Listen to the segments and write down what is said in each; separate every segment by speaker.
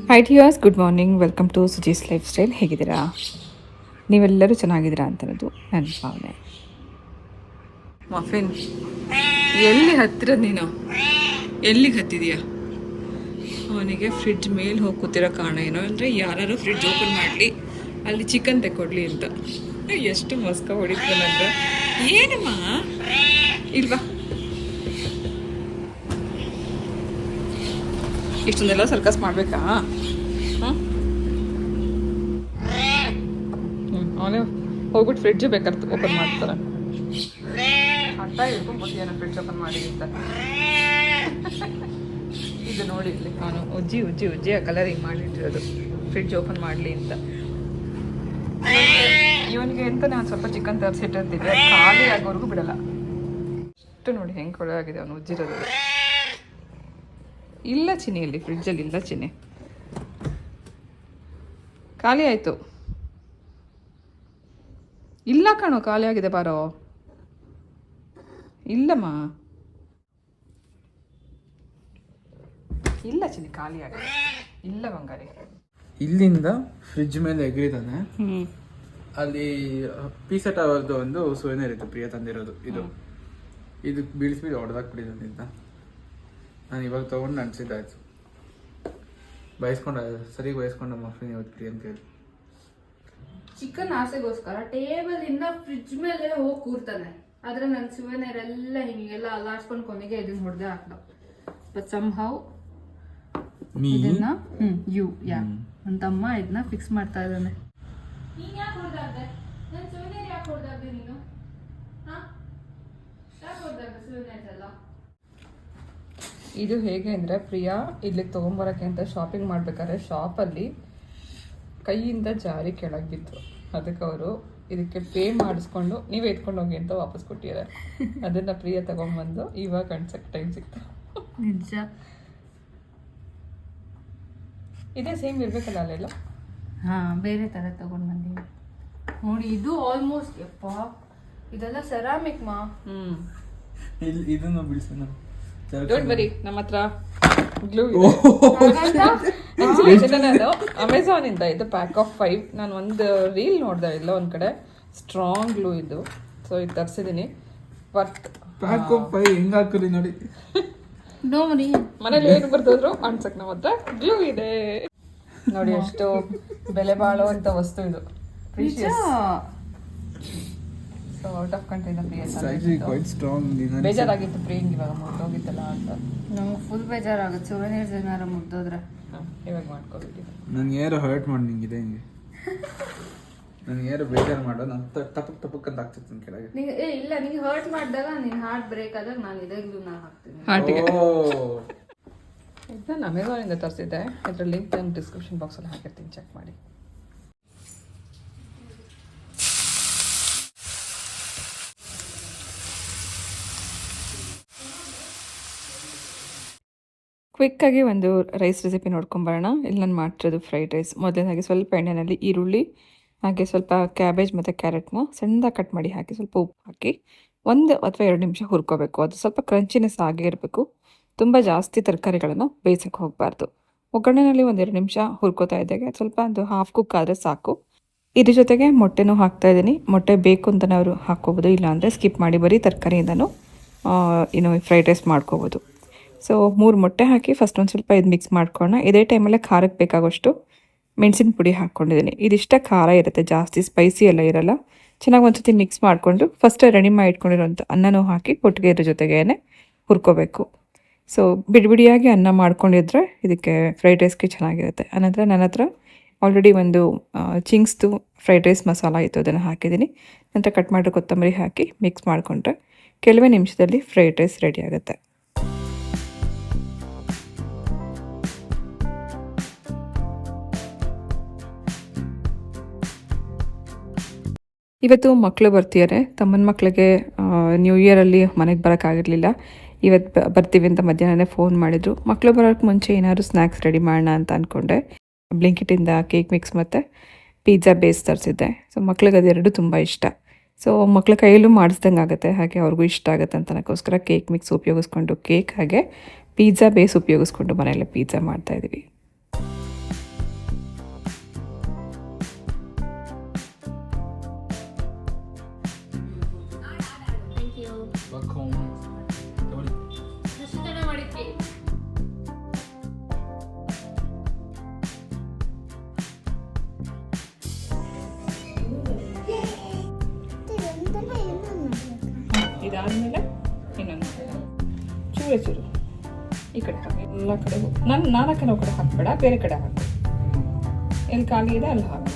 Speaker 1: High dears, good morning. Welcome to Suji's lifestyle. ಹೇಗಿದ್ದೀರಾ? ನೀವೆಲ್ಲರೂ ಚೆನ್ನಾಗಿದ್ದೀರಾ ಅಂತನದು ನನ್ನ ಭಾವನೆ. ಮಫಿನ್, ಎಲ್ಲಿ ಹತ್ತಿರ ನೀನು? ಎಲ್ಲಿಗೆ ಹತ್ತಿದೀಯಾ? ಅವನಿಗೆ ಫ್ರಿಡ್ಜ್ ಮೇಲೆ ಹೋಗಿ ಕೂತಿರೋ ಕಾರಣ ಏನೋ ಅಂದರೆ ಯಾರು ಫ್ರಿಡ್ಜ್ ಓಪನ್ ಮಾಡಲಿ, ಅಲ್ಲಿ ಚಿಕನ್ ತೆಕ್ಕೊಡ್ಲಿ ಅಂತ. ಎಷ್ಟು ಮಸ್ಕ ಹೊಡಿತಾನಂದ್ರೆ. ಏನಮ್ಮ ಇಲ್ವಾ? ಇಷ್ಟೊಂದೆಲ್ಲ ಸರ್ಕಸ್ ಮಾಡಬೇಕಾ? ಅವನೇ ಹೋಗ್ಬಿಟ್ಟು ಫ್ರಿಡ್ಜ್ ಬೇಕಾದ್ರೆ ಓಪನ್ ಮಾಡ್ತಾರೆ. ಅರ್ಥ ಹಿಡ್ಕೊಂಡ್ಬಿಟ್ಟಿಯಾನ ಫ್ರಿಡ್ಜ್ ಓಪನ್ ಮಾಡಿ ಅಂತ. ಇದು ನೋಡಿ ಇಲ್ಲಿ ಅವನು ಉಜ್ಜಿ ಆ ಕಲರಿಂಗ್ ಮಾಡಿಟ್ಟಿರೋದು ಫ್ರಿಡ್ಜ್ ಓಪನ್ ಮಾಡಲಿ ಅಂತ. ಇವನಿಗೆ ಅಂತ ನಾನು ಸ್ವಲ್ಪ ಚಿಕನ್ ತರಿಸಿಟ್ಟಿರ್ತೀನಿ, ಖಾಲಿ ಆಗೋವರೆಗೂ ಬಿಡಲ್ಲ. ಅಷ್ಟು ನೋಡಿ ಹೆಂಗೆ ಕೊಳಾಗಿದೆ ಅವನು ಉಜ್ಜಿರೋದು. ಇಲ್ಲ ಚಿನ್ನಿ, ಇಲ್ಲಿ ಫ್ರಿಡ್ಜಲ್ಲಿ ಇಲ್ಲ ಚಿನ್ನಿ, ಖಾಲಿ ಆಯಿತು. ಇಲ್ಲ ಕಣೋ, ಖಾಲಿ ಆಗಿದೆ, ಬಾರೋ. ಇಲ್ಲಮ್ಮ, ಇಲ್ಲ ಚಿನ್ನಿ, ಖಾಲಿ ಆಗಿದೆ. ಇಲ್ಲ ಬಂಗಾರಿ.
Speaker 2: ಇಲ್ಲಿಂದ ಫ್ರಿಡ್ಜ್ ಮೇಲೆ ಎಗರಿದಾನೆ. ಅಲ್ಲಿ ಪೀಸೆಟ್ ಅವರದ್ದು ಒಂದು ಸೋನೆರ್ ಇತ್ತು, ಪ್ರಿಯ ತಂದಿರೋದು. ಇದು ಬೀಳಿಸ್ಬಿಟ್ಟು ಹೊಡೆದಾಕ್ಬಿಟ್ಟಿದ್ದಂತ. ನಾನು ಇವಾಗ ತೊಗೊಂಡು ಅನ್ಸಿದ್ದಾಯ್ತು. ಸರಿ ಬಯಸ್ಕೊಂಡ ಮಫಿನ್ ಇವತ್ತು ಪ್ರಿಯ ಅಂತ ಹೇಳಿ.
Speaker 3: ಚಿಕನ್ ಆಸೆಗೋಸ್ಕರ ಟೇಬಲ್ ಇಂದ ಫ್ರಿಡ್ಜ್ ಮೇಲೆ ಹೋಗಿ ಕೂರ್ತಾನೆ. ಆದ್ರೆ ನನ್ನ ಸುವೆನರ್ ಎಲ್ಲ ಹಿಂಗೆಲ್ಲ ಅಲ್ಲಾಡ್ಸ್ಕೊಂಡು ಕೊನೆಗೆ ಇದನ್ನ ಹೊಡೆದೇ ಹಾಕ್ದ. ಬಟ್ ಸಮ್ ಹೌ ಇದನ್ನ ನನ್ನ ತಮ್ಮ ಇದನ್ನ ಫಿಕ್ಸ್ ಮಾಡ್ತಾ ಇದ್ದಾನೆ. ನೀನ್ ಯಾಕೆ ಹೊಡೆದಾಗ್ದೆ? ನನ್ನ ಸುವೆನರ್ ಯಾಕೆ ಹೊಡೆದಾಗ್ದೆ ನೀನು? ಯಾಕೆ ಹೊಡೆದಾಗ್ದೆ ಸುವೆನರ್ಸ್ ಎಲ್ಲ?
Speaker 1: ಇದು ಹೇಗೆ ಅಂದರೆ, ಪ್ರಿಯಾ ಇಲ್ಲಿಗೆ ತೊಗೊಂಬರೋಕ್ಕೆ ಅಂತ ಶಾಪಿಂಗ್ ಮಾಡ್ಬೇಕಾದ್ರೆ ಶಾಪಲ್ಲಿ ಕೈಯಿಂದ ಜಾರಿ ಕೆಳಗೆ ಬಿತ್ತು. ಅದಕ್ಕೆ ಅವರು ಇದಕ್ಕೆ ಪೇ ಮಾಡಿಸ್ಕೊಂಡು ನೀವೇ ಎತ್ಕೊಂಡು ಹೋಗಿ ಅಂತ ವಾಪಸ್ ಕೊಟ್ಟಿದ್ದಾರೆ. ಅದನ್ನು ಪ್ರಿಯ ತಗೊಂಡ್ಬಂದು ಇವಾಗ ಕಣ್ಸಕ್ಕೆ ಟೈಮ್ ಸಿಕ್ತು.
Speaker 3: ನಿಜ.
Speaker 1: ಇದೇ ಸೇಮ್ ಇರಬೇಕಲ್ಲ ಅಲ್ಲೆಲ್ಲ?
Speaker 3: ಬೇರೆ ಥರ ತಗೊಂಡು ಬಂದೀವಿ ನೋಡಿ. ಇದು ಆಲ್ಮೋಸ್ಟ್ ಯಪ್ಪ, ಇದೆಲ್ಲ ಸೆರಾಮಿಕ್ ಮಾ.
Speaker 2: ಇದನ್ನು ಬಿಡಿಸೋಣ.
Speaker 1: ಡೋಂಟ್ ವರಿ, ನಮ್ಮ ಹತ್ರ ಗ್ಲೂ ಇದೆ. ಅಮೆಝಾನ್ ಇಂದ ಇದು ಪ್ಯಾಕ್ ಆಫ್ 5. ನಾನು ಒಂದು ರೀಲ್ ನೋಡ್ದೆ ಇಲ್ಲ ಒಂದ್ ಕಡೆ, ಸ್ಟ್ರಾಂಗ್ ಗ್ಲೂ ಇದು. ಸೊ ಇದು ತರಿಸಿದೀನಿ. ವರ್ತ್
Speaker 2: ಪ್ಯಾಕ್ ಆಫ್ 5 ಹೆಂಗ್ ಹಾಕಿರಿ ನೋಡಿ.
Speaker 3: ನೋಡಿ
Speaker 1: ಮನೇಲಿ ಏನು ಬರ್ತಿದ್ರು ಅನ್ಸಕ್ ನಮ್ಮ ಹತ್ರ ಗ್ಲೂ ಇದೆ ನೋಡಿ. ಎಷ್ಟು ಬೆಲೆ ಬಾಳುವಂತ ವಸ್ತು ಇದು. ಸೊ ಔಟ್ ಆಫ್ ಕಂಟ್ರಿಯಿಂದ ಬೇಜಾರಾಗಿತ್ತು ಪ್ರಿಯಂಗ್ ಇವಾಗ ಮುಗ್ದೋಗಿತ್ತಲ್ಲ ಅಂತ.
Speaker 3: ನಮ್ಗೆ ಫುಲ್ ಬೇಜಾರಾಗುತ್ತೆ ಸುವೆನೀರ್ಸ್ ಏನಾರ ಮುಗ್ದೋದ್ರೆ.
Speaker 1: ಇವಾಗ ಮಾಡ್ಕೊಬಿಟ್ಟಿದ್ದೆ.
Speaker 2: ನನ್ಗೆ ಯಾರು ಹರ್ಟ್ ಮಾಡಿ ನಿಂಗಿದೆ ಹಿಂಗೆ. ನನಗೆ ಯಾರು ಬೇಜಾರು ಮಾಡೋ ನಾನು ತಪ್ಪಕ್ ಅಂತ ಆಗ್ತಿತ್ತು ಕೆಳಗೆ.
Speaker 3: ಇಲ್ಲ, ನಿಂಗೆ ಹರ್ಟ್ ಮಾಡಿದಾಗ ನಿನ್ನ ಹಾರ್ಟ್ ಬ್ರೇಕ್ ಆದಾಗ ನಾನು ಇದೇ ಗ್ಲೂನ ಹಾಕ್ತೀನಿ
Speaker 1: ಹಾರ್ಟಿಗೆ. ಇದನ್ನ ಅಮೆಝಾನಿಂದ ತರಿಸಿದ್ದೆ. ಇದರ ಲಿಂಕ್ ನಾನು ಡಿಸ್ಕ್ರಿಪ್ಷನ್ ಬಾಕ್ಸಲ್ಲಿ ಹಾಕಿರ್ತೀನಿ, ಚೆಕ್ ಮಾಡಿ. ಕ್ವಿಕ್ಕಾಗಿ ಒಂದು ರೈಸ್ ರೆಸಿಪಿ ನೋಡ್ಕೊಂಬರೋಣ. ಇಲ್ಲಿ ನಾನು ಮಾಡ್ತಿರೋದು ಫ್ರೈಡ್ ರೈಸ್. ಮೊದಲನೇದಾಗಿ ಸ್ವಲ್ಪ ಎಣ್ಣೆಯಲ್ಲಿ ಈರುಳ್ಳಿ, ಹಾಗೆ ಸ್ವಲ್ಪ ಕ್ಯಾಬೇಜ್ ಮತ್ತು ಕ್ಯಾರೆಟ್ನ ಸಣ್ಣದಾಗಿ ಕಟ್ ಮಾಡಿ ಹಾಕಿ ಸ್ವಲ್ಪ ಉಪ್ಪು ಹಾಕಿ 1 ಅಥವಾ 2 ನಿಮಿಷ ಹುರ್ಕೋಬೇಕು. ಅದು ಸ್ವಲ್ಪ ಕ್ರಂಚಿನೆಸ್ ಆಗೇ ಇರಬೇಕು. ತುಂಬ ಜಾಸ್ತಿ ತರಕಾರಿಗಳನ್ನು ಬೇಯಿಸೋಕ್ಕೆ ಹೋಗಬಾರ್ದು. ಒಗ್ಗರಣೆಯಲ್ಲಿ 1-2 ನಿಮಿಷ ಹುರ್ಕೋತಾ ಇದ್ದಾಗೆ ಸ್ವಲ್ಪ ಒಂದು ಹಾಫ್ ಕುಕ್ ಆದರೆ ಸಾಕು. ಇದ್ರ ಜೊತೆಗೆ ಮೊಟ್ಟೆನೂ ಹಾಕ್ತಾಯಿದ್ದೀನಿ. ಮೊಟ್ಟೆ ಬೇಕು ಅಂತಲೇ ಅವರು ಹಾಕ್ಕೋಬೋದು, ಇಲ್ಲಾಂದರೆ ಸ್ಕಿಪ್ ಮಾಡಿ ಬರೀ ತರಕಾರಿಯಿಂದನೂ ಫ್ರೈಡ್ ರೈಸ್ ಮಾಡ್ಕೋಬೋದು. ಸೊ 3 ಮೊಟ್ಟೆ ಹಾಕಿ ಫಸ್ಟ್ ಒಂದು ಸ್ವಲ್ಪ ಇದು ಮಿಕ್ಸ್ ಮಾಡ್ಕೊಳ್ಳೋಣ. ಇದೇ ಟೈಮಲ್ಲೇ ಖಾರಕ್ಕೆ ಬೇಕಾಗೋಷ್ಟು ಮೆಣಸಿನ ಪುಡಿ ಹಾಕ್ಕೊಂಡಿದ್ದೀನಿ. ಇದಿಷ್ಟ ಖಾರ ಇರುತ್ತೆ, ಜಾಸ್ತಿ ಸ್ಪೈಸಿ ಎಲ್ಲ ಇರಲ್ಲ. ಚೆನ್ನಾಗಿ ಒಂದು ಸತಿ ಮಿಕ್ಸ್ ಮಾಡಿಕೊಂಡು ಫಸ್ಟ್ ರೆಡಿ ಮಾಡಿ ಇಟ್ಕೊಂಡಿರೋಂಥ ಅನ್ನನೂ ಹಾಕಿ ಒಟ್ಟಿಗೆ ಇದ್ರ ಜೊತೆಗೇ ಹುರ್ಕೋಬೇಕು. ಸೊ ಬಿಡಿಯಾಗಿ ಅನ್ನ ಮಾಡ್ಕೊಂಡಿದ್ರೆ ಇದಕ್ಕೆ ಫ್ರೈಡ್ ರೈಸ್ಗೆ ಚೆನ್ನಾಗಿರುತ್ತೆ. ಆನಂತರ ನನ್ನ ಹತ್ರ ಆಲ್ರೆಡಿ ಒಂದು ಚಿಂಗ್ಸ್ದು ಫ್ರೈಡ್ ರೈಸ್ ಮಸಾಲ ಇತ್ತು, ಅದನ್ನು ಹಾಕಿದ್ದೀನಿ. ನಂತರ ಕಟ್ ಮಾಡಿರೋ ಕೊತ್ತಂಬರಿ ಹಾಕಿ ಮಿಕ್ಸ್ ಮಾಡಿಕೊಂಡ್ರೆ ಕೆಲವೇ ನಿಮಿಷದಲ್ಲಿ ಫ್ರೈಡ್ ರೈಸ್ ರೆಡಿ ಆಗುತ್ತೆ. ಇವತ್ತು ಮಕ್ಕಳು ಬರ್ತಿದ್ದಾರೆ. ತಮ್ಮನ ಮಕ್ಕಳಿಗೆ ನ್ಯೂ ಇಯರಲ್ಲಿ ಮನೆಗೆ ಬರೋಕ್ಕಾಗಿರಲಿಲ್ಲ. ಇವತ್ತು ಬರ್ತೀವಿ ಅಂತ ಮಧ್ಯಾಹ್ನನೇ ಫೋನ್ ಮಾಡಿದರು. ಮಕ್ಕಳು ಬರೋಕ್ಕೆ ಮುಂಚೆ ಏನಾದರೂ ಸ್ನ್ಯಾಕ್ಸ್ ರೆಡಿ ಮಾಡೋಣ ಅಂತ ಅಂದ್ಕೊಂಡೆ. ಬ್ಲಿಂಕಿಟಿಂದ ಕೇಕ್ ಮಿಕ್ಸ್ ಮತ್ತು ಪಿಜ್ಜಾ ಬೇಸ್ ತರಿಸಿದ್ದೆ. ಸೊ ಮಕ್ಳಿಗೆ ಅದೆರಡು ತುಂಬ ಇಷ್ಟ. ಸೊ ಮಕ್ಳ ಕೈಯಲ್ಲೂ ಮಾಡಿಸ್ದಂಗೆ ಆಗುತ್ತೆ, ಹಾಗೆ ಅವ್ರಿಗೂ ಇಷ್ಟ ಆಗುತ್ತೆ ಅಂತ ಅದಕ್ಕೋಸ್ಕರ ಕೇಕ್ ಮಿಕ್ಸ್ ಉಪಯೋಗಿಸ್ಕೊಂಡು ಕೇಕ್ ಹಾಗೆ ಪಿಜ್ಜಾ ಬೇಸ್ ಉಪಯೋಗಿಸ್ಕೊಂಡು ಮನೆಯಲ್ಲೇ ಪಿಜ್ಜಾ ಮಾಡ್ತಾಯಿದ್ವಿ.
Speaker 2: Welcome. ತಗೊಳ್ಳಿ.
Speaker 3: ಮಾಡಿದ್ವಿ.
Speaker 1: ಇದಾದ್ಮೇಲೆ ಇನ್ನೊಂದು ಚೂರೆ ಚೂರು ಈ ಕಡೆ ಹಾಕಿ ಎಲ್ಲ ಕಡೆ ನಾಲ್ಕು ಕಡೆ ಹಾಕಬೇಡ, ಬೇರೆ ಕಡೆ ಹಾಕು. ಎಲ್ಲಿ ಖಾಲಿ ಇದೆ ಅಲ್ಲಿ ಹಾಕು.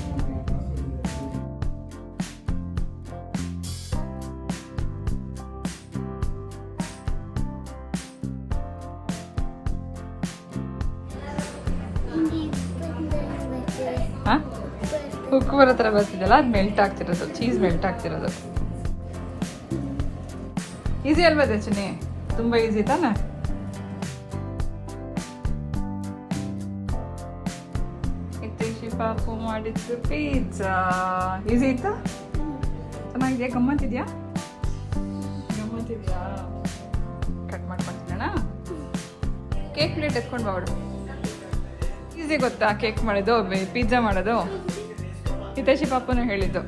Speaker 1: ಹಾಂ, ಉಕ್ಕು ಬರೋ ಥರ ಬರ್ತಿದ್ದಲ್ಲ, ಅದು ಮೆಲ್ಟ್ ಆಗ್ತಿರೋದು, ಚೀಸ್ ಮೆಲ್ಟ್ ಆಗ್ತಿರೋದು. ಈಸಿ ಅಲ್ವಾ ದರ್ಶಿನಿ? ತುಂಬ ಈಸಿ ತಾನೆ? ಹಿತೇಶಿ ಪಾಪು ಮಾಡಿದ್ದು ಪಿಜ್ಜಾ ಈಸಿ ಇತ್ತಾ? ಚೆನ್ನಾಗಿದೆಯಾ? ಗಮ್ಮತ್ತಿದೆಯಾ? ಕಟ್ ಮಾಡ್ಕೊಳ್ತೀನಣ್ಣ. ಕೇಕ್ ಪ್ಲೇಟ್ ಎತ್ಕೊಂಡು ಬಾಡು. ಈಸಿ ಗೊತ್ತಾ ಕೇಕ್ ಮಾಡೋದು, ಪಿಜ್ಜಾ ಮಾಡೋದು? ಹಿತೇಶಿ ಪಾಪುನ ಹೇಳಿದ್ದು.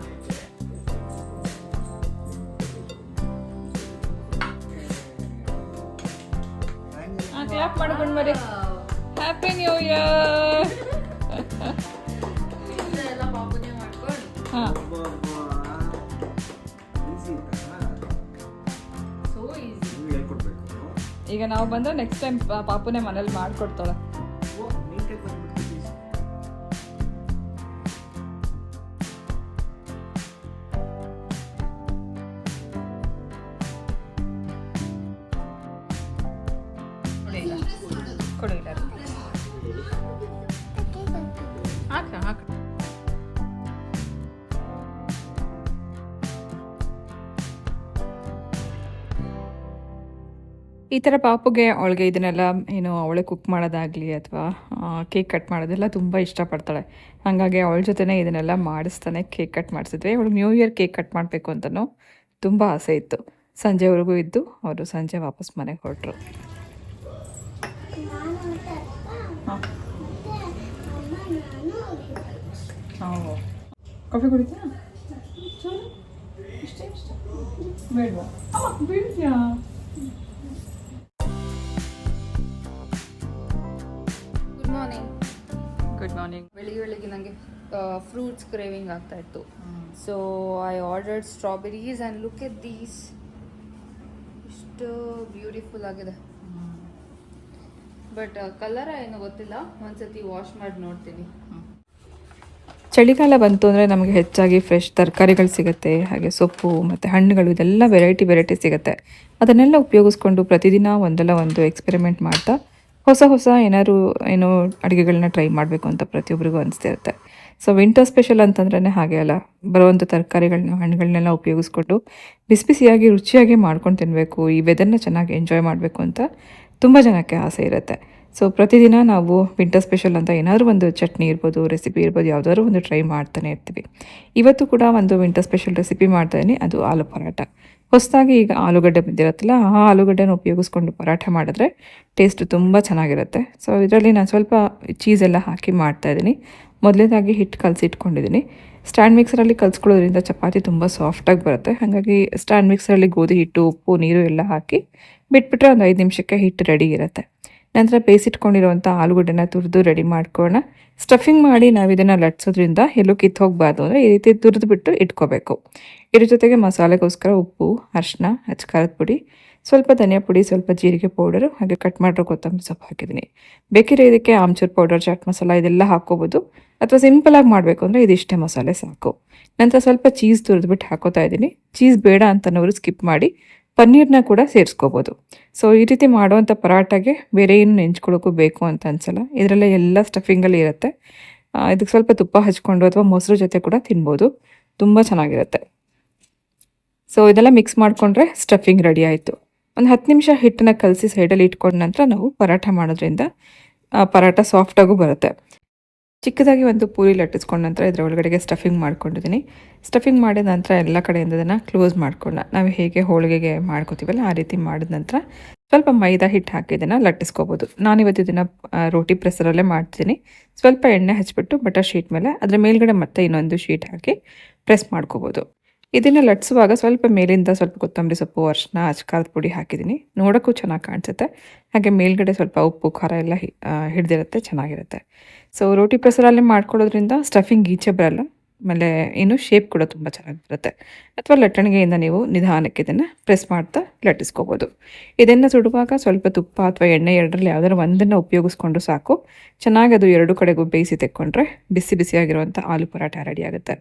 Speaker 1: ಕ್ಲಾಪ್ ಮಾಡ್ಕೊಂಡು ಬರೀ. Happy new year.
Speaker 3: ಎಲ್ಲ ಪಾಪುನೇ ಮಾಡ್ಕೊಂಡು
Speaker 1: ಹಾಂ,
Speaker 3: ಸೋ ಈಸಿ.
Speaker 1: ಈಗ ನಾವು ಬಂದ್ರೆ ನೆಕ್ಸ್ಟ್ ಟೈಮ್ ಪಾಪುನೇ ಮನೇಲಿ ಮಾಡ್ಕೊಡ್ತಾಳೆ. ಕೊಡು ಇಲ್ಲ ಹಾಕ ಹಾಕ. ಈ ಥರ ಪಾಪುಗೆ ಅವಳಿಗೆ ಇದನ್ನೆಲ್ಲ ಏನು ಅವಳೇ ಕುಕ್ ಮಾಡೋದಾಗಲಿ ಅಥವಾ ಕೇಕ್ ಕಟ್ ಮಾಡೋದೆಲ್ಲ ತುಂಬ ಇಷ್ಟಪಡ್ತಾಳೆ. ಹಾಗಾಗಿ ಅವಳ ಜೊತೆನೇ ಇದನ್ನೆಲ್ಲ ಮಾಡಿಸ್ತಾನೆ ಕೇಕ್ ಕಟ್ ಮಾಡಿಸಿದ್ವಿ. ಅವಳಿಗೆ ನ್ಯೂ ಇಯರ್ ಕೇಕ್ ಕಟ್ ಮಾಡಬೇಕು ಅಂತಲೂ ತುಂಬ ಆಸೆ ಇತ್ತು. ಸಂಜೆವರೆಗೂ ಇದ್ದು ಅವರು ಸಂಜೆ ವಾಪಸ್ ಮನೆಗೆ ಹೊರಟರು. ಕಾಫಿ ಕುಡಿತೀಯಾ? ಇಷ್ಟೇ ಇಷ್ಟ ಬೇಡವಾ? ಬೀಳ್ತೀಯಾ?
Speaker 3: Good morning.
Speaker 1: Good morning.
Speaker 3: ಬೆಳಿಗ್ಗೆ ನನಗೆ ಫ್ರೂಟ್ಸ್ ಕ್ರೇವಿಂಗ್ ಆಗ್ತಾ ಇತ್ತು. So I ordered strawberries and look at these. ಇಷ್ಟು ಬ್ಯೂಟಿಫುಲ್ ಆಗಿದೆ. ಬಟ್ ಕಲರ್ ಏನು ಗೊತ್ತಿಲ್ಲ, ಒಂದ್ಸತಿ ವಾಶ್ ಮಾಡಿ ನೋಡ್ತೀನಿ.
Speaker 1: ಚಳಿಗಾಲ ಬಂತು ಅಂದರೆ ನಮಗೆ ಹೆಚ್ಚಾಗಿ ಫ್ರೆಶ್ ತರಕಾರಿಗಳು ಸಿಗುತ್ತೆ, ಹಾಗೆ ಸೊಪ್ಪು ಮತ್ತು ಹಣ್ಣುಗಳು ಇದೆಲ್ಲ ವೆರೈಟಿ ಸಿಗುತ್ತೆ. ಅದನ್ನೆಲ್ಲ ಉಪಯೋಗಿಸ್ಕೊಂಡು ಪ್ರತಿದಿನ ಒಂದಲ್ಲ ಒಂದು ಎಕ್ಸ್ಪೆರಿಮೆಂಟ್ ಮಾಡ್ತಾ ಹೊಸ ಏನಾದ್ರು ಅಡುಗೆಗಳನ್ನ ಟ್ರೈ ಮಾಡಬೇಕು ಅಂತ ಪ್ರತಿಯೊಬ್ಬರಿಗೂ ಅನಿಸ್ತಿರುತ್ತೆ. ಸೊ ವಿಂಟರ್ ಸ್ಪೆಷಲ್ ಅಂತಂದ್ರೆ ಹಾಗೆ ಅಲ್ಲ, ಬರುವಂಥ ತರಕಾರಿಗಳನ್ನ ಹಣ್ಣುಗಳನ್ನೆಲ್ಲ ಉಪಯೋಗಿಸ್ಕೊಂಡು ಬಿಸಿಯಾಗಿ ರುಚಿಯಾಗಿ ಮಾಡ್ಕೊಂಡು ತಿನ್ನಬೇಕು, ಈ ವೆದರ್ನ ಚೆನ್ನಾಗಿ ಎಂಜಾಯ್ ಮಾಡಬೇಕು ಅಂತ ತುಂಬ ಜನಕ್ಕೆ ಆಸೆ ಇರುತ್ತೆ. ಸೊ ಪ್ರತಿದಿನ ನಾವು ವಿಂಟರ್ ಸ್ಪೆಷಲ್ ಅಂತ ಏನಾದರೂ ಒಂದು ಚಟ್ನಿ ಇರ್ಬೋದು, ರೆಸಿಪಿ ಇರ್ಬೋದು, ಯಾವುದಾದ್ರು ಒಂದು ಟ್ರೈ ಮಾಡ್ತಾನೆ ಇರ್ತೀವಿ. ಇವತ್ತು ಕೂಡ ಒಂದು ವಿಂಟರ್ ಸ್ಪೆಷಲ್ ರೆಸಿಪಿ ಮಾಡ್ತಾಯಿದ್ದೀನಿ, ಅದು ಆಲೂ ಪರಾಟ. ಹೊಸದಾಗಿ ಈಗ ಆಲೂಗಡ್ಡೆ ಬಂದಿರುತ್ತಲ್ಲ, ಆ ಆಲೂಗಡ್ಡೆನ ಉಪಯೋಗಿಸ್ಕೊಂಡು ಪರಾಠ ಮಾಡಿದ್ರೆ ಟೇಸ್ಟ್ ತುಂಬ ಚೆನ್ನಾಗಿರುತ್ತೆ. ಸೊ ಇದರಲ್ಲಿ ನಾನು ಸ್ವಲ್ಪ ಚೀಸೆಲ್ಲ ಹಾಕಿ ಮಾಡ್ತಾಯಿದ್ದೀನಿ. ಮೊದಲನೇದಾಗಿ ಹಿಟ್ಟು ಕಲಸಿಟ್ಕೊಂಡಿದ್ದೀನಿ. ಸ್ಟ್ಯಾಂಡ್ ಮಿಕ್ಸರಲ್ಲಿ ಕಲಿಸ್ಕೊಳ್ಳೋದ್ರಿಂದ ಚಪಾತಿ ತುಂಬ ಸಾಫ್ಟಾಗಿ ಬರುತ್ತೆ. ಹಾಗಾಗಿ ಸ್ಟ್ಯಾಂಡ್ ಮಿಕ್ಸರಲ್ಲಿ ಗೋಧಿ ಹಿಟ್ಟು, ಉಪ್ಪು, ನೀರು ಎಲ್ಲ ಹಾಕಿ ಬಿಟ್ಬಿಟ್ರೆ ಒಂದು 5 ನಿಮಿಷಕ್ಕೆ ಹಿಟ್ಟು ರೆಡಿ ಇರುತ್ತೆ. ನಂತರ ಬೇಯಿಸಿಟ್ಕೊಂಡಿರುವಂಥ ಆಲೂಗಡ್ಡೆನ ತುರಿದು ರೆಡಿ ಮಾಡ್ಕೊಳ್ಳೋಣ. ಸ್ಟಫಿಂಗ್ ಮಾಡಿ ನಾವು ಇದನ್ನು ಲಟ್ಸೋದ್ರಿಂದ ಎಲ್ಲೂ ಕಿತ್ತು ಹೋಗಬಾರ್ದು ಅಂದರೆ ಈ ರೀತಿ ತುರಿದು ಬಿಟ್ಟು ಇಟ್ಕೋಬೇಕು. ಇದ್ರ ಜೊತೆಗೆ ಮಸಾಲೆಗೋಸ್ಕರ ಉಪ್ಪು, ಅರಿಶಿನ, ಅಚ್ಕಾರದ ಪುಡಿ, ಸ್ವಲ್ಪ ಧನಿಯಾ ಪುಡಿ, ಸ್ವಲ್ಪ ಜೀರಿಗೆ ಪೌಡರು, ಹಾಗೆ ಕಟ್ ಮಾಡಿರೋ ಕೊತ್ತಂಬರಿ ಸೊಪ್ಪು ಹಾಕಿದ್ದೀನಿ. ಬೇಕಿದ್ರೆ ಇದಕ್ಕೆ ಆಮ್ಚೂರ್ ಪೌಡರ್, ಚಾಟ್ ಮಸಾಲ ಇದೆಲ್ಲ ಹಾಕ್ಕೋಬೋದು, ಅಥವಾ ಸಿಂಪಲಾಗಿ ಮಾಡಬೇಕು ಅಂದರೆ ಇದಿಷ್ಟೇ ಮಸಾಲೆ ಸಾಕು. ನಂತರ ಸ್ವಲ್ಪ ಚೀಸ್ ತುರಿದ್ಬಿಟ್ಟು ಹಾಕೋತಾ ಇದ್ದೀನಿ. ಚೀಸ್ ಬೇಡ ಅಂತನವರು ಸ್ಕಿಪ್ ಮಾಡಿ ಪನ್ನೀರ್ನ ಕೂಡ ಸೇರಿಸ್ಕೋಬೋದು. ಸೊ ಈ ರೀತಿ ಮಾಡುವಂಥ ಪರಾಟಗೆ ಬೇರೆ ಏನು ನೆಂಚ್ಕೊಳ್ಳೋಕ್ಕೂ ಬೇಕು ಅಂತ ಅನ್ಸಲ್ಲ. ಇದರಲ್ಲೇ ಎಲ್ಲ ಸ್ಟಫಿಂಗಲ್ಲಿ ಇರುತ್ತೆ. ಇದಕ್ಕೆ ಸ್ವಲ್ಪ ತುಪ್ಪ ಹಚ್ಕೊಂಡು ಅಥವಾ ಮೊಸರು ಜೊತೆ ಕೂಡ ತಿನ್ಬೋದು, ತುಂಬ ಚೆನ್ನಾಗಿರುತ್ತೆ. ಸೊ ಇದೆಲ್ಲ ಮಿಕ್ಸ್ ಮಾಡಿಕೊಂಡ್ರೆ ಸ್ಟಫಿಂಗ್ ರೆಡಿ ಆಯಿತು. ಒಂದು 10 ನಿಮಿಷ ಹಿಟ್ಟನ್ನ ಕಲಸಿ ಸೈಡಲ್ಲಿ ಇಟ್ಕೊಂಡ ನಂತರ ನಾವು ಪರಾಟ ಮಾಡೋದ್ರಿಂದ ಪರಾಟ ಸಾಫ್ಟಾಗೂ ಬರುತ್ತೆ. ಚಿಕ್ಕದಾಗಿ ಒಂದು ಪೂರಿ ಲಟ್ಟಿಸ್ಕೊಂಡ ನಂತರ ಇದರ ಒಳಗಡೆಗೆ ಸ್ಟಫಿಂಗ್ ಮಾಡ್ಕೊಂಡಿದ್ದೀನಿ. ಸ್ಟಫಿಂಗ್ ಮಾಡಿದ ನಂತರ ಎಲ್ಲ ಕಡೆಯಿಂದ ಅದನ್ನು ಕ್ಲೋಸ್ ಮಾಡ್ಕೊಂಡು ನಾವು ಹೇಗೆ ಹೋಳಿಗೆಗೆ ಮಾಡ್ಕೋತೀವಲ್ಲ ಆ ರೀತಿ ಮಾಡಿದ ನಂತರ ಸ್ವಲ್ಪ ಮೈದಾ ಹಿಟ್ಟು ಹಾಕಿ ಇದನ್ನು ಲಟ್ಟಿಸ್ಕೋಬೋದು. ನಾನಿವತ್ತು ಇದನ್ನು ರೋಟಿ ಪ್ರೆಸರಲ್ಲೇ ಮಾಡ್ತೀನಿ. ಸ್ವಲ್ಪ ಎಣ್ಣೆ ಹಚ್ಬಿಟ್ಟು ಬಟರ್ ಶೀಟ್ ಮೇಲೆ ಅದರ ಮೇಲ್ಗಡೆ ಮತ್ತೆ ಇನ್ನೊಂದು ಶೀಟ್ ಹಾಕಿ ಪ್ರೆಸ್ ಮಾಡ್ಕೋಬೋದು. ಇದನ್ನು ಲಟ್ಸುವಾಗ ಸ್ವಲ್ಪ ಮೇಲಿಂದ ಸ್ವಲ್ಪ ಕೊತ್ತಂಬರಿ ಸೊಪ್ಪು, ಅರಿಶಿನ, ಖಾರದ ಪುಡಿ ಹಾಕಿದ್ದೀನಿ. ನೋಡೋಕ್ಕೂ ಚೆನ್ನಾಗಿ ಕಾಣಿಸುತ್ತೆ. ಹಾಗೆ ಮೇಲ್ಗಡೆ ಸ್ವಲ್ಪ ಉಪ್ಪು, ಖಾರ ಎಲ್ಲ ಹಿಡಿದಿರುತ್ತೆ, ಚೆನ್ನಾಗಿರುತ್ತೆ. ಸೊ ರೋಟಿ ಪ್ರೆಸರಲ್ಲಿ ಮಾಡ್ಕೊಳ್ಳೋದ್ರಿಂದ ಸ್ಟಫಿಂಗ್ ಈಚೆ ಬರಲ್ಲ. ಆಮೇಲೆ ಇನ್ನು ಶೇಪ್ ಕೂಡ ತುಂಬ ಚೆನ್ನಾಗಿರುತ್ತೆ. ಅಥವಾ ಲಟ್ಟಣಿಗೆಯಿಂದ ನೀವು ನಿಧಾನಕ್ಕೆ ಇದನ್ನು ಪ್ರೆಸ್ ಮಾಡ್ತಾ ಲಟ್ಟಿಸ್ಕೋಬೋದು. ಇದನ್ನು ಸುಡುವಾಗ ಸ್ವಲ್ಪ ತುಪ್ಪ ಅಥವಾ ಎಣ್ಣೆ ಎರಡರಲ್ಲಿ ಯಾವುದಾದ್ರು ಒಂದನ್ನು ಉಪಯೋಗಿಸ್ಕೊಂಡು ಸಾಕು. ಚೆನ್ನಾಗಿ ಅದು ಎರಡು ಕಡೆಗೂ ಬೇಯಿಸಿ ತೆಕ್ಕೊಂಡ್ರೆ ಬಿಸಿ ಬಿಸಿಯಾಗಿರುವಂಥ ಆಲೂ ಪರಾಠ ರೆಡಿ ಆಗುತ್ತೆ.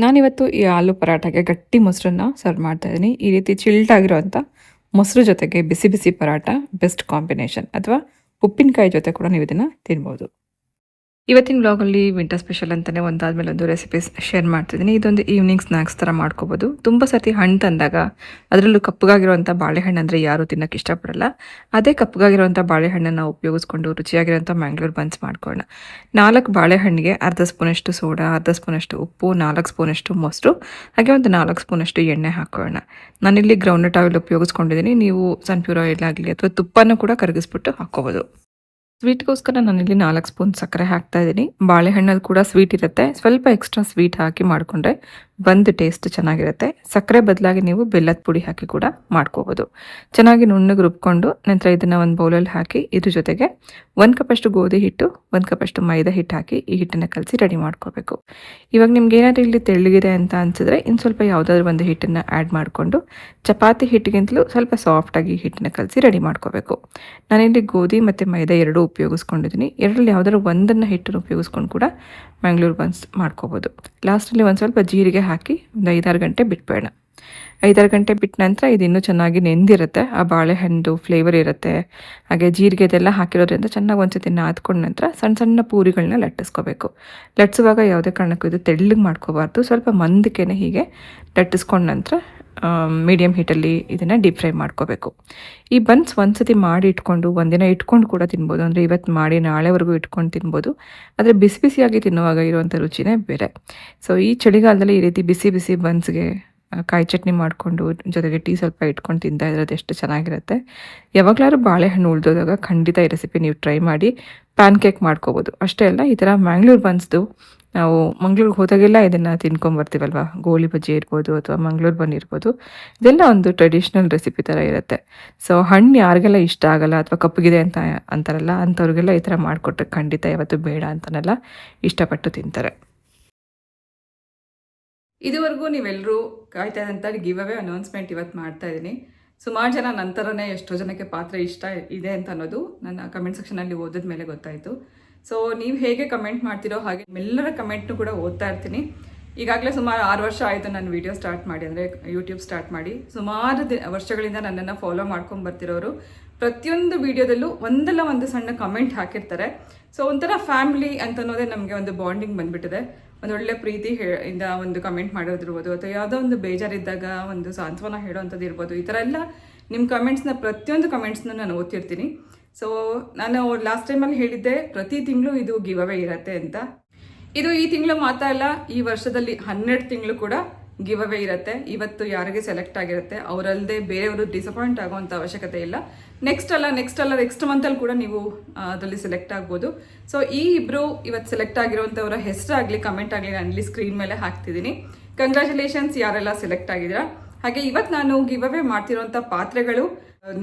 Speaker 1: ನಾನಿವತ್ತು ಈ ಆಲೂ ಪರಾಠಗೆ ಗಟ್ಟಿ ಮೊಸರನ್ನ ಸರ್ವ್ ಮಾಡ್ತಾ ಇದ್ದೀನಿ. ಈ ರೀತಿ ಚಿಲ್ಡ್ ಆಗಿರೋವಂಥ ಮೊಸರು ಜೊತೆಗೆ ಬಿಸಿ ಬಿಸಿ ಪರಾಠ ಬೆಸ್ಟ್ ಕಾಂಬಿನೇಷನ್. ಅಥವಾ ಉಪ್ಪಿನಕಾಯಿ ಜೊತೆ ಕೂಡ ನೀವು ಇದನ್ನು ತಿನ್ಬೋದು. ಇವತ್ತಿನ ಬ್ಲಾಗಲ್ಲಿ ವಿಂಟರ್ ಸ್ಪೆಷಲ್ ಅಂತಲೇ ಒಂದಾದ್ಮೇಲೆ ಒಂದು ರೆಸಿಪೀಸ್ ಶೇರ್ ಮಾಡ್ತಿದ್ದೀನಿ. ಇದೊಂದು ಈವ್ನಿಂಗ್ ಸ್ನ್ಯಾಕ್ಸ್ ಥರ ಮಾಡ್ಕೋಬೋದು. ತುಂಬ ಸರ್ತಿ ಹಣ್ಣು ತಂದಾಗ ಅದರಲ್ಲೂ ಕಪ್ಪಗಾಗಿರುವಂಥ ಬಾಳೆಹಣ್ಣು ಅಂದರೆ ಯಾರೂ ತಿನ್ನೋಕ್ಕೆ ಇಷ್ಟಪಡಲ್ಲ. ಅದೇ ಕಪ್ಪಗಾಗಿರುವಂಥ ಬಾಳೆಹಣ್ಣನ್ನು ಉಪಯೋಗಿಸ್ಕೊಂಡು ರುಚಿಯಾಗಿರೋಂಥ ಮ್ಯಾಂಗ್ಳೂರ್ ಬನ್ಸ್ ಮಾಡ್ಕೊಳ್ಳೋಣ. 4 ಬಾಳೆಹಣ್ಣಿಗೆ ಅರ್ಧ ಸ್ಪೂನಷ್ಟು ಸೋಡಾ, ಅರ್ಧ ಸ್ಪೂನಷ್ಟು ಉಪ್ಪು, 4 ಸ್ಪೂನಷ್ಟು ಮೊಸರು, ಹಾಗೆ ಒಂದು 4 ಸ್ಪೂನಷ್ಟು ಎಣ್ಣೆ ಹಾಕ್ಕೊಳ್ಳೋಣ. ನಾನಿಲ್ಲಿ ಗ್ರೌಂಡ್ನಟ್ ಆಯಿಲ್ ಉಪಯೋಗಿಸ್ಕೊಂಡಿದ್ದೀನಿ. ನೀವು ಸನ್ಪ್ಯೂರ್ ಆಯಿಲ್ ಆಗಲಿ ಅಥವಾ ತುಪ್ಪನೂ ಕೂಡ ಕರಗಿಸ್ಬಿಟ್ಟು ಹಾಕ್ಕೋಬೋದು. ಸ್ವೀಟ್ಗೋಸ್ಕರ ನಾನಿಲ್ಲಿ 4 ಸ್ಪೂನ್ ಸಕ್ಕರೆ ಹಾಕ್ತಾ ಇದ್ದೀನಿ. ಬಾಳೆಹಣ್ಣಲ್ಲಿ ಕೂಡ ಸ್ವೀಟ್ ಇರುತ್ತೆ. ಸ್ವಲ್ಪ ಎಕ್ಸ್ಟ್ರಾ ಸ್ವೀಟ್ ಹಾಕಿ ಮಾಡಿಕೊಂಡ್ರೆ ಒಂದು ಟೇಸ್ಟ್ ಚೆನ್ನಾಗಿರುತ್ತೆ. ಸಕ್ಕರೆ ಬದಲಾಗಿ ನೀವು ಬೆಲ್ಲದ ಪುಡಿ ಹಾಕಿ ಕೂಡ ಮಾಡ್ಕೋಬೋದು. ಚೆನ್ನಾಗಿ ನುಣ್ಣಗೆ ರುಬ್ಕೊಂಡು ನಂತರ ಇದನ್ನು ಒಂದು ಬೌಲಲ್ಲಿ ಹಾಕಿ ಇದ್ರ ಜೊತೆಗೆ 1 ಕಪ್ಪಷ್ಟು ಗೋಧಿ ಹಿಟ್ಟು, 1 ಕಪ್ಪಷ್ಟು ಮೈದಾ ಹಿಟ್ಟು ಹಾಕಿ ಈ ಹಿಟ್ಟನ್ನು ಕಲಸಿ ರೆಡಿ ಮಾಡ್ಕೋಬೇಕು. ಇವಾಗ ನಿಮ್ಗೆ ಏನಾದರೂ ಇಲ್ಲಿ ತೆಳ್ಳಗಿದೆ ಅಂತ ಅನಿಸಿದ್ರೆ ಇನ್ನು ಸ್ವಲ್ಪ ಯಾವುದಾದ್ರೂ ಒಂದು ಹಿಟ್ಟನ್ನು ಆ್ಯಡ್ ಮಾಡಿಕೊಂಡು ಚಪಾತಿ ಹಿಟ್ಟಿಗಿಂತಲೂ ಸ್ವಲ್ಪ ಸಾಫ್ಟಾಗಿ ಹಿಟ್ಟನ್ನು ಕಲಸಿ ರೆಡಿ ಮಾಡ್ಕೋಬೇಕು. ನಾನಿಲ್ಲಿ ಗೋಧಿ ಮತ್ತು ಮೈದಾ ಎರಡೂ ಉಪಯೋಗಿಸ್ಕೊಂಡಿದ್ದೀನಿ. ಎರಡರಲ್ಲಿ ಯಾವುದಾದ್ರು ಒಂದನ್ನು ಹಿಟ್ಟನ್ನು ಉಪಯೋಗಿಸ್ಕೊಂಡು ಕೂಡ ಮ್ಯಾಂಗ್ಳೂರ್ ಬನ್ಸ್ ಮಾಡ್ಕೋಬೋದು. ಲಾಸ್ಟಲ್ಲಿ ಒಂದು ಸ್ವಲ್ಪ ಜೀರಿಗೆ ಹಾಕಿ ಒಂದು 5-6 ಗಂಟೆ ಬಿಟ್ಬೇಡ. 5-6 ಗಂಟೆ ಬಿಟ್ಟ ನಂತರ ಇದು ಇನ್ನೂ ಚೆನ್ನಾಗಿ ನೆಂದಿರುತ್ತೆ. ಆ ಬಾಳೆಹಣ್ಣು ಫ್ಲೇವರ್ ಇರುತ್ತೆ. ಹಾಗೆ ಜೀರಿಗೆ ಇದೆಲ್ಲ ಹಾಕಿರೋದ್ರಿಂದ ಚೆನ್ನಾಗಿ ಒಂದ್ಸತಿ ನಾದ್ಕೊಂಡ ನಂತರ ಸಣ್ಣ ಸಣ್ಣ ಪೂರಿಗಳನ್ನ ಲಟ್ಟಿಸ್ಕೋಬೇಕು. ಲಟ್ಟಿಸುವಾಗ ಯಾವುದೇ ಕಾರಣಕ್ಕೂ ಇದು ತೆಳ್ಳಗೆ ಮಾಡ್ಕೋಬಾರ್ದು. ಸ್ವಲ್ಪ ಮಂದಕ್ಕೇನೆ ಹೀಗೆ ಲಟ್ಟಿಸ್ಕೊಂಡ ನಂತರ ಮೀಡಿಯಮ್ ಹೀಟಲ್ಲಿ ಇದನ್ನು ಡೀಪ್ ಫ್ರೈ ಮಾಡ್ಕೋಬೇಕು. ಈ ಬನ್ಸ್ ಒಂದ್ಸತಿ ಮಾಡಿ ಇಟ್ಕೊಂಡು ಒಂದಿನ ಇಟ್ಕೊಂಡು ಕೂಡ ತಿನ್ಬೋದು. ಅಂದರೆ ಇವತ್ತು ಮಾಡಿ ನಾಳೆವರೆಗೂ ಇಟ್ಕೊಂಡು ತಿನ್ಬೋದು. ಆದರೆ ಬಿಸಿ ಬಿಸಿಯಾಗಿ ತಿನ್ನುವಾಗ ಇರುವಂಥ ರುಚಿನೇ ಬೇರೆ. ಸೊ ಈ ಚಳಿಗಾಲದಲ್ಲಿ ಈ ರೀತಿ ಬಿಸಿ ಬಿಸಿ ಬನ್ಸ್ಗೆ ಕಾಯಿ ಚಟ್ನಿ ಮಾಡಿಕೊಂಡು ಜೊತೆಗೆ ಟೀ ಸ್ವಲ್ಪ ಇಟ್ಕೊಂಡು ತಿಂತಾ ಇರೋದು ಎಷ್ಟು ಚೆನ್ನಾಗಿರುತ್ತೆ. ಯಾವಾಗಲಾದ್ರೂ ಬಾಳೆಹಣ್ಣು ಉಳಿದೋದಾಗ ಖಂಡಿತ ಈ ರೆಸಿಪಿ ನೀವು ಟ್ರೈ ಮಾಡಿ ಪ್ಯಾನ್ ಕೇಕ್ ಮಾಡ್ಕೋಬೋದು. ಅಷ್ಟೇ ಅಲ್ಲ, ಈ ಥರ ಮ್ಯಾಂಗ್ಳೂರ್ ಬನ್ಸ್ದು ನಾವು ಮಂಗ್ಳೂರಿಗೆ ಹೋದಾಗೆಲ್ಲ ಇದನ್ನು ತಿನ್ಕೊಂಬರ್ತೀವಲ್ವ. ಗೋಳಿ ಬಜ್ಜಿ ಇರ್ಬೋದು ಅಥವಾ ಮಂಗ್ಳೂರು ಬನ್ ಇರ್ಬೋದು. ಇದೆಲ್ಲ ಒಂದು ಟ್ರೆಡಿಷ್ನಲ್ ರೆಸಿಪಿ ಥರ ಇರುತ್ತೆ. ಸೊ ಹಣ್ಣು ಯಾರಿಗೆಲ್ಲ ಇಷ್ಟ ಆಗಲ್ಲ ಅಥವಾ ಕಪ್ಪಗಿದೆ ಅಂತ ಅಂತಾರಲ್ಲ, ಅಂಥವ್ರಿಗೆಲ್ಲ ಈ ಥರ ಮಾಡಿಕೊಟ್ರೆ ಖಂಡಿತ ಯಾವತ್ತೂ ಬೇಡ ಅಂತನೆಲ್ಲ ಇಷ್ಟಪಟ್ಟು ತಿಂತಾರೆ. ಇದುವರೆಗೂ ನೀವೆಲ್ಲರೂ ಕಾಯ್ತಾ ಇದ್ದಂಥ ಗಿವ್ ಅವೇ ಅನೌನ್ಸ್ಮೆಂಟ್ ಇವತ್ತು ಮಾಡ್ತಾ ಇದ್ದೀನಿ. ಸುಮಾರು ಜನ ನಂತರನೇ ಎಷ್ಟೋ ಜನಕ್ಕೆ ಪಾತ್ರ ಇಷ್ಟ ಇದೆ ಅಂತ ಅನ್ನೋದು ನನ್ನ ಕಮೆಂಟ್ ಸೆಕ್ಷನಲ್ಲಿ ಓದಿದ ಮೇಲೆ ಗೊತ್ತಾಯಿತು. ಸೊ ನೀವು ಹೇಗೆ ಕಮೆಂಟ್ ಮಾಡ್ತಿರೋ ಹಾಗೆ ಎಲ್ಲರ ಕಮೆಂಟ್ನು ಕೂಡ ಓದ್ತಾ ಇರ್ತೀನಿ. ಈಗಾಗಲೇ ಸುಮಾರು 6 ವರ್ಷ ಆಯಿತು ನಾನು ವಿಡಿಯೋ ಸ್ಟಾರ್ಟ್ ಮಾಡಿ, ಅಂದರೆ ಯೂಟ್ಯೂಬ್ ಸ್ಟಾರ್ಟ್ ಮಾಡಿ. ಸುಮಾರು ವರ್ಷಗಳಿಂದ ನನ್ನನ್ನು ಫಾಲೋ ಮಾಡ್ಕೊಂಡು ಬರ್ತಿರೋರು ಪ್ರತಿಯೊಂದು ವಿಡಿಯೋದಲ್ಲೂ ಒಂದಲ್ಲ ಒಂದು ಸಣ್ಣ ಕಮೆಂಟ್ ಹಾಕಿರ್ತಾರೆ. ಸೊ ಒಂಥರ ಫ್ಯಾಮಿಲಿ ಅಂತ ಅನ್ನೋದೇ ನಮಗೆ ಒಂದು ಬಾಂಡಿಂಗ್ ಬಂದ್ಬಿಟ್ಟಿದೆ. ಒಂದೊಳ್ಳೆ ಪ್ರೀತಿ ಇಂದ ಒಂದು ಕಮೆಂಟ್ ಮಾಡೋದಿರ್ಬೋದು ಅಥವಾ ಯಾವುದೋ ಒಂದು ಬೇಜಾರಿದ್ದಾಗ ಒಂದು ಸಾಂತ್ವನ ಹೇಳೋವಂಥದ್ದು ಇರ್ಬೋದು. ಈ ಥರ ಎಲ್ಲ ನಿಮ್ಮ ಕಮೆಂಟ್ಸ್ನ ಪ್ರತಿಯೊಂದು ಕಮೆಂಟ್ಸ್ನ ನಾನು ಓದ್ತಿರ್ತೀನಿ. ಸೊ ನಾನು ಲಾಸ್ಟ್ ಟೈಮಲ್ಲಿ ಹೇಳಿದ್ದೆ ಪ್ರತಿ ತಿಂಗಳು ಇದು ಗಿವ್ ಅವೇ ಇರುತ್ತೆ ಅಂತ. ಇದು ಈ ತಿಂಗಳು ಮಾತ್ರ ಅಲ್ಲ, ಈ ವರ್ಷದಲ್ಲಿ 12 ತಿಂಗಳು ಕೂಡ ಗಿವ್ ಅವೇ ಇರುತ್ತೆ. ಇವತ್ತು ಯಾರಿಗೆ ಸೆಲೆಕ್ಟ್ ಆಗಿರುತ್ತೆ ಅವರಲ್ಲದೆ ಬೇರೆಯವರು ಡಿಸಪಾಯಿಂಟ್ ಆಗುವಂಥ ಅವಶ್ಯಕತೆ ಇಲ್ಲ. ನೆಕ್ಸ್ಟ್ ಮಂತಲ್ಲಿ ಕೂಡ ನೀವು ಅದರಲ್ಲಿ ಸೆಲೆಕ್ಟ್ ಆಗ್ಬೋದು. ಸೊ ಈ ಇಬ್ಬರು ಇವತ್ತು ಸೆಲೆಕ್ಟ್ ಆಗಿರೋಂಥವರ ಹೆಸರಾಗಲಿ ಕಮೆಂಟ್ ಆಗಲಿ ನಾನು ಇಲ್ಲಿ ಸ್ಕ್ರೀನ್ ಮೇಲೆ ಹಾಕ್ತಿದ್ದೀನಿ. ಕಂಗ್ರ್ಯಾಚುಲೇಷನ್ಸ್ ಯಾರೆಲ್ಲ ಸೆಲೆಕ್ಟ್ ಆಗಿದ್ದೀರಾ. ಹಾಗೆ ಇವತ್ತು ನಾನು ಗಿವ್ ಅವೇ ಮಾಡ್ತಿರೋಂಥ ಪಾತ್ರೆಗಳು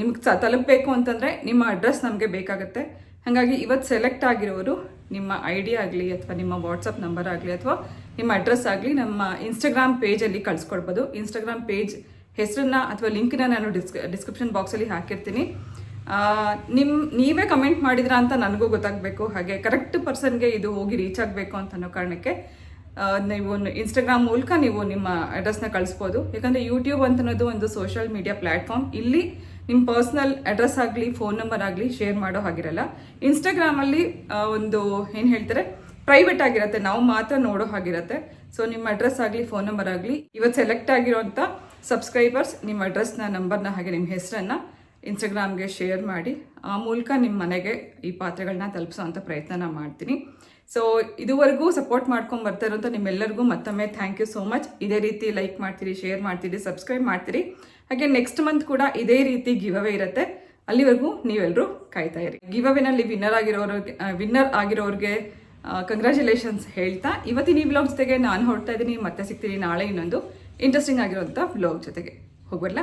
Speaker 1: ನಿಮ್ಗೆ ತಲುಪಬೇಕು ಅಂತಂದರೆ ನಿಮ್ಮ ಅಡ್ರೆಸ್ ನಮಗೆ ಬೇಕಾಗುತ್ತೆ. ಹಾಗಾಗಿ ಇವತ್ತು ಸೆಲೆಕ್ಟ್ ಆಗಿರೋರು ನಿಮ್ಮ ID ಆಗಲಿ ಅಥವಾ ನಿಮ್ಮ ವಾಟ್ಸಪ್ ನಂಬರ್ ಆಗಲಿ ಅಥವಾ ನಿಮ್ಮ ಅಡ್ರೆಸ್ ಆಗಲಿ ನಮ್ಮ ಇನ್ಸ್ಟಾಗ್ರಾಮ್ ಪೇಜಲ್ಲಿ ಕಳಿಸ್ಕೊಡ್ಬೋದು. ಇನ್ಸ್ಟಾಗ್ರಾಮ್ ಪೇಜ್ ಹೆಸರನ್ನ ಅಥವಾ ಲಿಂಕ್ನ ನಾನು ಡಿಸ್ಕ್ರಿಪ್ಷನ್ ಬಾಕ್ಸಲ್ಲಿ ಹಾಕಿರ್ತೀನಿ. ನೀವೇ ಕಮೆಂಟ್ ಮಾಡಿದ್ರಾ ಅಂತ ನನಗೂ ಗೊತ್ತಾಗಬೇಕು. ಹಾಗೆ ಕರೆಕ್ಟ್ ಪರ್ಸನ್ಗೆ ಇದು ಹೋಗಿ ರೀಚ್ ಆಗಬೇಕು ಅಂತ ಅನ್ನೋ ಕಾರಣಕ್ಕೆ ನೀವು ಇನ್ಸ್ಟಾಗ್ರಾಮ್ ಮೂಲಕ ನೀವು ನಿಮ್ಮ ಅಡ್ರೆಸ್ನ ಕಳಿಸ್ಬೋದು. ಯಾಕಂದರೆ ಯೂಟ್ಯೂಬ್ ಅಂತ ಅನ್ನೋದು ಒಂದು ಸೋಷಿಯಲ್ ಮೀಡಿಯಾ ಪ್ಲ್ಯಾಟ್ಫಾರ್ಮ್. ಇಲ್ಲಿ ನಿಮ್ಮ ಪರ್ಸ್ನಲ್ ಅಡ್ರೆಸ್ ಆಗಲಿ ಫೋನ್ ನಂಬರ್ ಆಗಲಿ ಶೇರ್ ಮಾಡೋ ಹಾಗಿರಲ್ಲ. ಇನ್ಸ್ಟಾಗ್ರಾಮಲ್ಲಿ ಒಂದು ಏನು ಹೇಳ್ತಾರೆ ಪ್ರೈವೇಟ್ ಆಗಿರುತ್ತೆ, ನಾವು ಮಾತ್ರ ನೋಡೋ ಹಾಗಿರುತ್ತೆ. ಸೊ ನಿಮ್ಮ ಅಡ್ರೆಸ್ ಆಗಲಿ ಫೋನ್ ನಂಬರ್ ಆಗಲಿ ಇವತ್ತು ಸೆಲೆಕ್ಟ್ ಆಗಿರೋಂಥ ಸಬ್ಸ್ಕ್ರೈಬರ್ಸ್ ನಿಮ್ಮ ಅಡ್ರೆಸ್ನ ನಂಬರ್ನ ಹಾಗೆ ನಿಮ್ಮ ಹೆಸರನ್ನು ಇನ್ಸ್ಟಾಗ್ರಾಮ್ಗೆ ಶೇರ್ ಮಾಡಿ ಆ ಮೂಲಕ ನಿಮ್ಮ ಮನೆಗೆ ಈ ಪಾತ್ರೆಗಳನ್ನ ತಲುಪಿಸೋ ಅಂಥ ಪ್ರಯತ್ನ ಮಾಡ್ತೀನಿ. ಸೊ ಇದುವರೆಗೂ ಸಪೋರ್ಟ್ ಮಾಡ್ಕೊಂಡು ಬರ್ತಾ ಇರೋಂಥ ನಿಮ್ಮೆಲ್ಲರಿಗೂ ಮತ್ತೊಮ್ಮೆ ಥ್ಯಾಂಕ್ ಯು ಸೋ ಮಚ್. ಇದೇ ರೀತಿ ಲೈಕ್ ಮಾಡ್ತೀರಿ, ಶೇರ್ ಮಾಡ್ತೀರಿ, ಸಬ್ಸ್ಕ್ರೈಬ್ ಮಾಡ್ತೀರಿ. ಹಾಗೆ ನೆಕ್ಸ್ಟ್ ಮಂತ್ ಕೂಡ ಇದೇ ರೀತಿ ಗಿವ್ ಅವೇ ಇರುತ್ತೆ. ಅಲ್ಲಿವರೆಗೂ ನೀವೆಲ್ಲರೂ ಕಾಯ್ತಾ ಇರಿ. ಗಿವ್ ಅವೇನಲ್ಲಿ ವಿನ್ನರ್ ಆಗಿರೋರಿಗೆ ಕಂಗ್ರ್ಯಾಚುಲೇಷನ್ಸ್ ಹೇಳ್ತಾ ಇವತ್ತಿನ ಈ ವ್ಲಾಗ್ ಜೊತೆಗೆ ನಾನು ಹೊರಡ್ತಾ ಇದ್ದೀನಿ. ಮತ್ತೆ ಸಿಗ್ತೀನಿ ನಾಳೆ ಇನ್ನೊಂದು ಇಂಟ್ರೆಸ್ಟಿಂಗ್ ಆಗಿರೋಂಥ ವ್ಲಾಗ್ ಜೊತೆಗೆ. ಹೋಗ್ಬರಲ್ಲ.